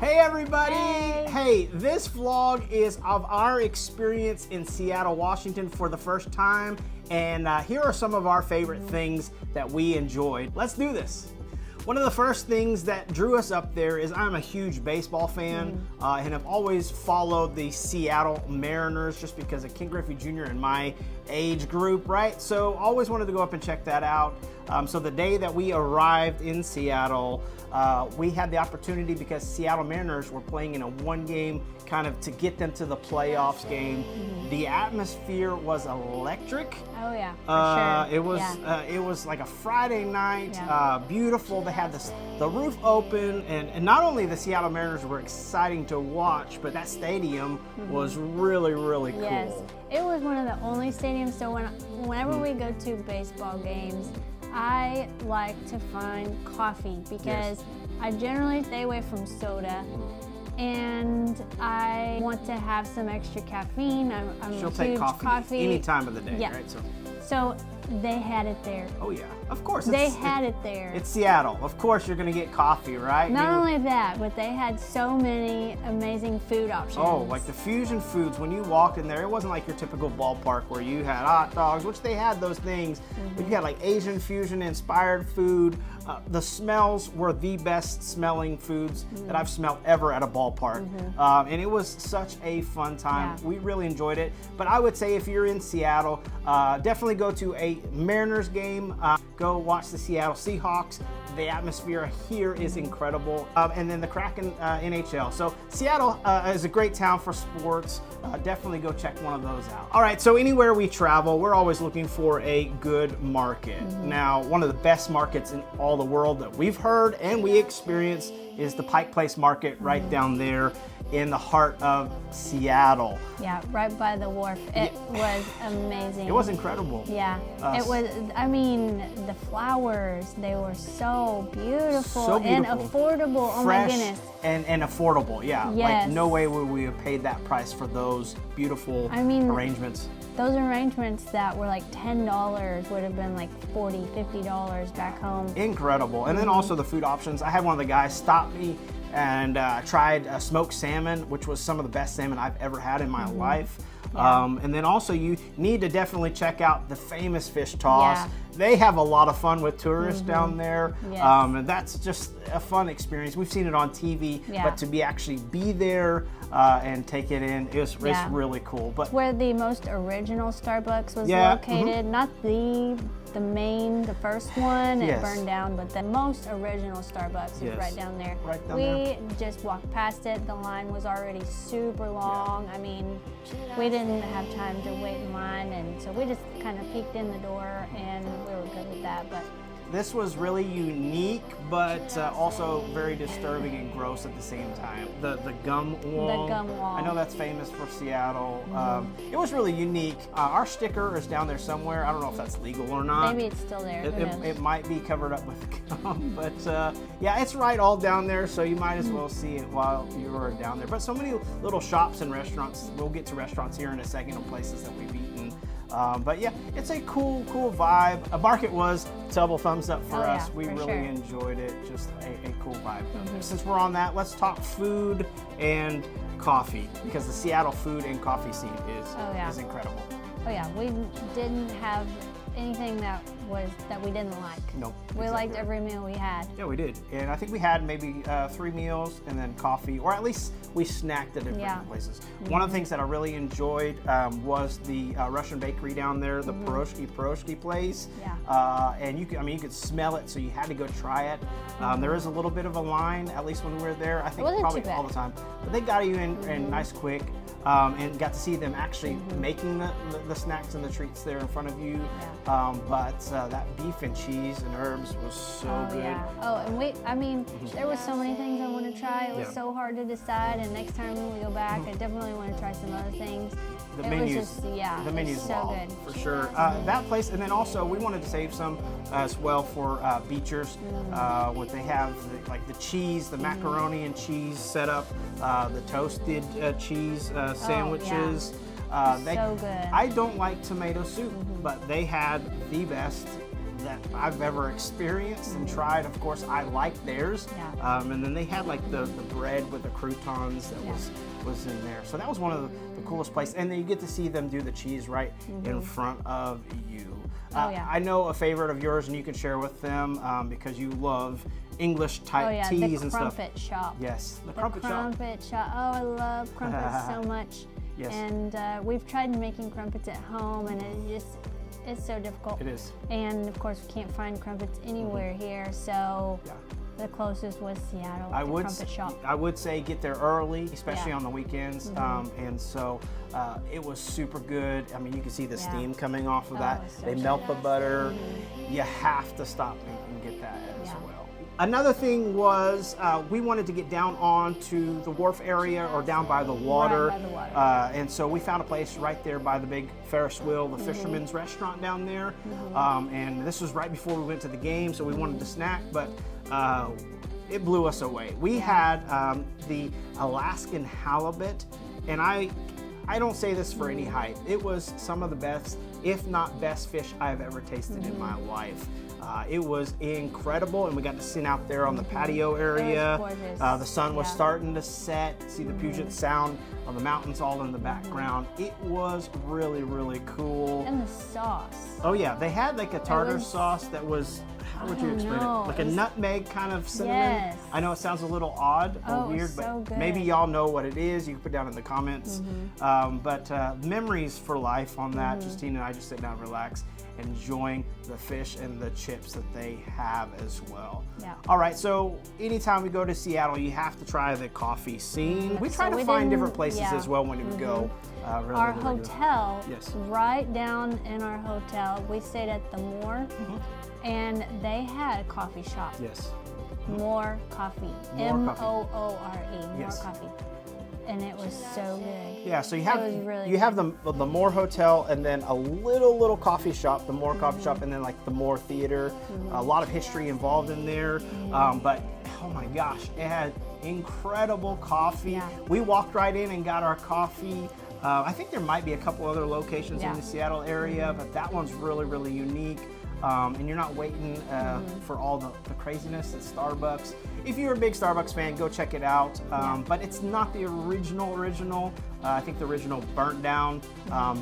Hey everybody! Hey, this vlog is of our experience in Seattle, Washington for the first time, and here are some of our favorite things that we enjoyed. Let's do this. One of the first things that drew us up there is I'm a huge baseball fan and have always followed the Seattle Mariners just because of Ken Griffey Jr. and my age group, right? So always wanted to go up and check that out. So the day that we arrived in Seattle, we had the opportunity because Seattle Mariners were playing in a one-game kind of to get them to the playoffs game. The atmosphere was electric. Oh yeah, for sure. It was like a Friday night, beautiful. They had the roof open, and not only the Seattle Mariners were exciting to watch, but that stadium was really, really cool. Yes, it was one of the only stadiums. So whenever we go to baseball games, I like to find coffee because I generally stay away from soda. And I want to have some extra caffeine. I'm She'll a take huge coffee any time of the day, right? So they had it there. Oh yeah, of course. They had it there. It's Seattle. Of course you're going to get coffee, right? Not only that, but they had so many amazing food options. Oh, like the fusion foods. When you walked in there, it wasn't like your typical ballpark where you had hot dogs, which they had those things, but you had like Asian fusion inspired food. The smells were the best smelling foods that I've smelled ever at a ballpark. And it was such a fun time. We really enjoyed it. But I would say if you're in Seattle, definitely go to a Mariners game. Go watch the Seattle Seahawks. The atmosphere here is incredible. And then the Kraken NHL. So Seattle is a great town for sports. Definitely go check one of those out. All right, so anywhere we travel, we're always looking for a good market. Now, one of the best markets in all the world that we've heard and we experienced is the Pike Place Market right down there in the heart of Seattle. Yeah, right by the wharf. It was amazing. It was incredible. Yeah, it was, I mean, the flowers, they were so beautiful, and affordable. Oh my goodness. And affordable, yeah. Yes. Like no way would we have paid that price for those beautiful arrangements. Those arrangements that were like $10 would have been like $40, $50 back home. Incredible. And then also the food options. I had one of the guys stop me and tried smoked salmon, which was some of the best salmon I've ever had in my life. And then also you need to definitely check out the famous fish toss. They have a lot of fun with tourists down there. And that's just a fun experience. We've seen it on TV, but to actually be there and take it in is really cool. But where the most original Starbucks was located, not the first one, it burned down, but the most original Starbucks is right down there. We just walked past it. The line was already super long. I mean, we didn't have time to wait in line, and so we just kind of peeked in the door, and we were good with that. But this was really unique, but also very disturbing and gross at the same time. The gum wall. The gum wall. I know that's famous for Seattle. It was really unique. Our sticker is down there somewhere. I don't know if that's legal or not. Maybe it's still there. It might be covered up with gum, but yeah, it's right all down there, so you might as well see it while you are down there. But so many little shops and restaurants. We'll get to restaurants here in a second of places that we've eaten. But yeah, it's a cool vibe. A market was double thumbs up for us. We really enjoyed it. Just a cool vibe. Since we're on that, let's talk food and coffee, because the Seattle food and coffee scene is incredible. Oh yeah, we didn't have anything that we didn't like. Nope. We liked every meal we had. Yeah, we did. And I think we had maybe 3 meals and then coffee, or at least we snacked at different places. One of the things that I really enjoyed was the Russian bakery down there, the Piroshky Piroshky place. And you could smell it, so you had to go try it. There is a little bit of a line, at least when we were there. I think probably all the time. But they got you in nice quick. And got to see them actually making the snacks and the treats there in front of you. But that beef and cheese and herbs was so good. And there were so many things I want to try. It was so hard to decide, and next time when we go back, I definitely want to try some other things. The menus so good. For sure. That place, and then also we wanted to save some as well for Beechers. What they have, like the cheese, the macaroni and cheese setup, the toasted cheese sandwiches. So good. I don't like tomato soup, but they had the best that I've ever experienced and tried. Of course, I like theirs. Yeah. And then they had like the bread with the croutons that was in there. So that was one of the coolest places. And then you get to see them do the cheese right in front of you. I know a favorite of yours, and you can share with them because you love English type teas and stuff. The Crumpet Shop. Yes, the Crumpet Shop. Oh, I love crumpets so much. Yes. And we've tried making crumpets at home, and it's so difficult. It is. And of course, we can't find crumpets anywhere here, so the closest was Seattle, the Crumpet Shop. I would say get there early, especially on the weekends. And so it was super good. I mean, you can see the steam coming off of that. So they melt the butter. You have to stop and get that as well. Another thing was we wanted to get down onto the wharf area or down by the water. Right by the water. And so we found a place right there by the big Ferris wheel, the Fisherman's Restaurant down there. And this was right before we went to the game, so we wanted to snack, but it blew us away. We had the Alaskan halibut, and I don't say this for any hype. It was some of the best, if not best fish I've ever tasted in my life. It was incredible, and we got to sit out there on the patio area. It was gorgeous. The sun was starting to set, see the Puget Sound on the mountains all in the background. It was really, really cool. And the sauce. Oh yeah, they had like a tartar sauce that was, how would you explain it? Like a nutmeg kind of cinnamon. Yes. I know it sounds a little odd or weird, so but good. maybe y'all know what it is. You can put down in the comments. But memories for life on that. Justine and I just sit down and relax, enjoying the fish and the chips that they have as well. Yeah. All right, so anytime we go to Seattle, you have to try the coffee scene. We try to find different places as well when we go. Our hotel, Yes. right down in our hotel, we stayed at the Moore, and they had a coffee shop. Yes. More Coffee. More Coffee. Moore Yes. Coffee. And it was so good. Yeah, so you have really you have the Moore Hotel, and then a little coffee shop, the Moore Coffee Shop, and then like the Moore Theater. A lot of history involved in there, but oh my gosh, it had incredible coffee. Yeah. We walked right in and got our coffee. I think there might be a couple other locations in the Seattle area, but that one's really, really unique. And you're not waiting for all the craziness at Starbucks. If you're a big Starbucks fan, go check it out. But it's not the original. I think the original burnt down.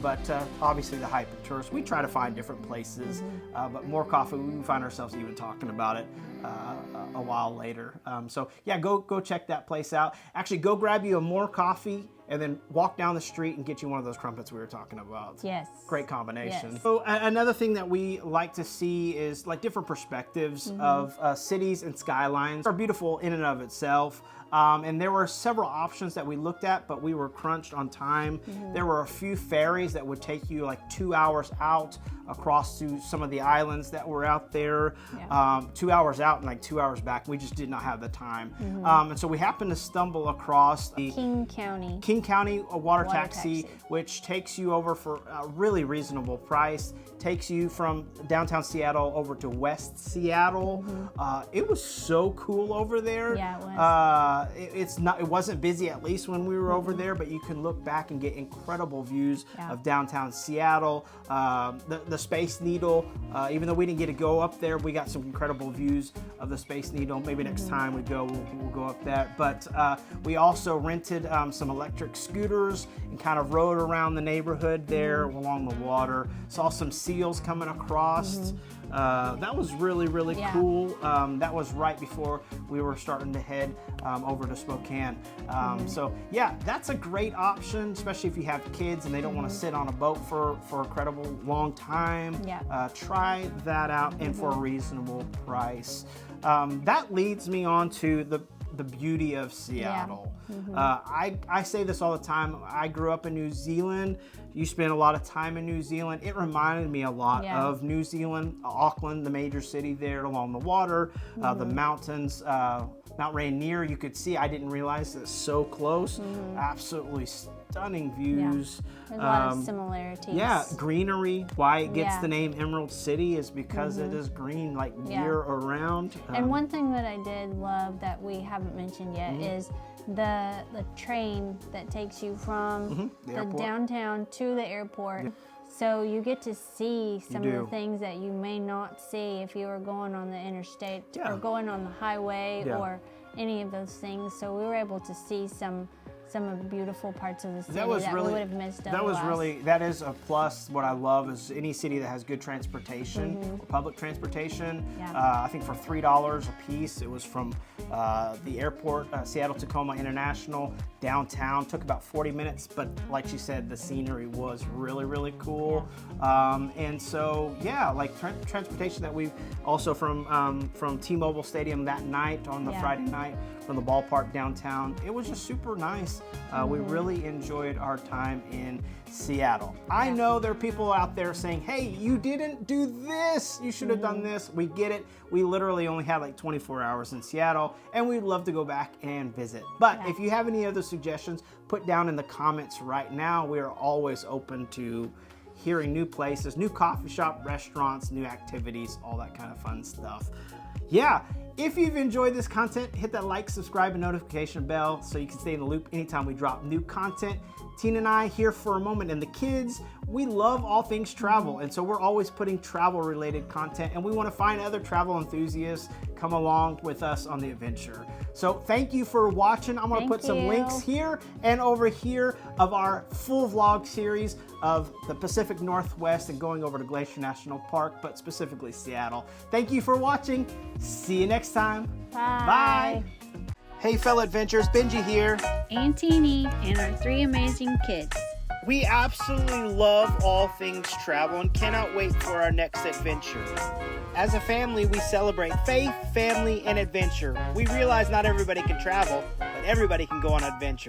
But obviously the hype of tourists. We try to find different places. But More Coffee, we find ourselves even talking about it a while later. So yeah, go check that place out. Actually, go grab you a More Coffee, and then walk down the street and get you one of those crumpets we were talking about. Yes. Great combination. Yes. So another thing that we like to see is like different perspectives of cities and skylines. Are beautiful in and of itself. And there were several options that we looked at, but we were crunched on time. There were a few ferries that would take you like 2 hours out across to some of the islands that were out there. 2 hours out and like 2 hours back. We just did not have the time. And so we happened to stumble across the King County water taxi, which takes you over for a really reasonable price. Takes you from downtown Seattle over to West Seattle. It was so cool over there. Yeah, it was. It wasn't busy, at least when we were over there, but you can look back and get incredible views of downtown Seattle. The Space Needle, even though we didn't get to go up there, we got some incredible views of the Space Needle. Maybe next time we go, we'll go up there. But we also rented some electric scooters and kind of rode around the neighborhood there along the water. Saw some seals coming across. That was really, really cool. That was right before we were starting to head over to Spokane. So yeah, that's a great option, especially if you have kids and they don't want to sit on a boat for a incredible long time. Try that out, and for a reasonable price. That leads me on to the beauty of Seattle. I say this all the time. I grew up in New Zealand. You spent a lot of time in New Zealand. It reminded me a lot of New Zealand, Auckland, the major city there along the water, the mountains, Mount Rainier. You could see, I didn't realize it's so close. Absolutely stunning views. There's a lot of similarities. Yeah, greenery. Why it gets the name Emerald City is because it is green like year around. And one thing that I did love that we haven't mentioned yet is the train that takes you from the downtown to the airport. So you get to see some of the things that you may not see if you were going on the interstate or going on the highway or any of those things. So we were able to see some of the beautiful parts of the city that we would have missed otherwise. That is a plus. What I love is any city that has good transportation, or public transportation. I think for $3 a piece, it was from the airport, Seattle Tacoma International, downtown. Took about 40 minutes, but like she said, the scenery was really, really cool. And so, like transportation that we also from T-Mobile Stadium that night on the Friday night, from the ballpark downtown. It was just super nice. We really enjoyed our time in Seattle. I know there are people out there saying, hey, you didn't do this. You should have done this. We get it. We literally only had like 24 hours in Seattle, and we'd love to go back and visit. But if you have any other suggestions, put down in the comments right now. We are always open to hearing new places, new coffee shop, restaurants, new activities, all that kind of fun stuff. If you've enjoyed this content, hit that like, subscribe, and notification bell so you can stay in the loop anytime we drop new content. Tina and I here for a moment, and the kids, we love all things travel, and so we're always putting travel-related content, and we want to find other travel enthusiasts come along with us on the adventure. So thank you for watching. I'm going to put some links here and over here of our full vlog series of the Pacific Northwest and going over to Glacier National Park, but specifically Seattle. Thank you for watching. See you next time. Bye. Hey fellow adventurers, Benji here. And Teeny, and our 3 amazing kids. We absolutely love all things travel and cannot wait for our next adventure. As a family, we celebrate faith, family, and adventure. We realize not everybody can travel, but everybody can go on an adventure.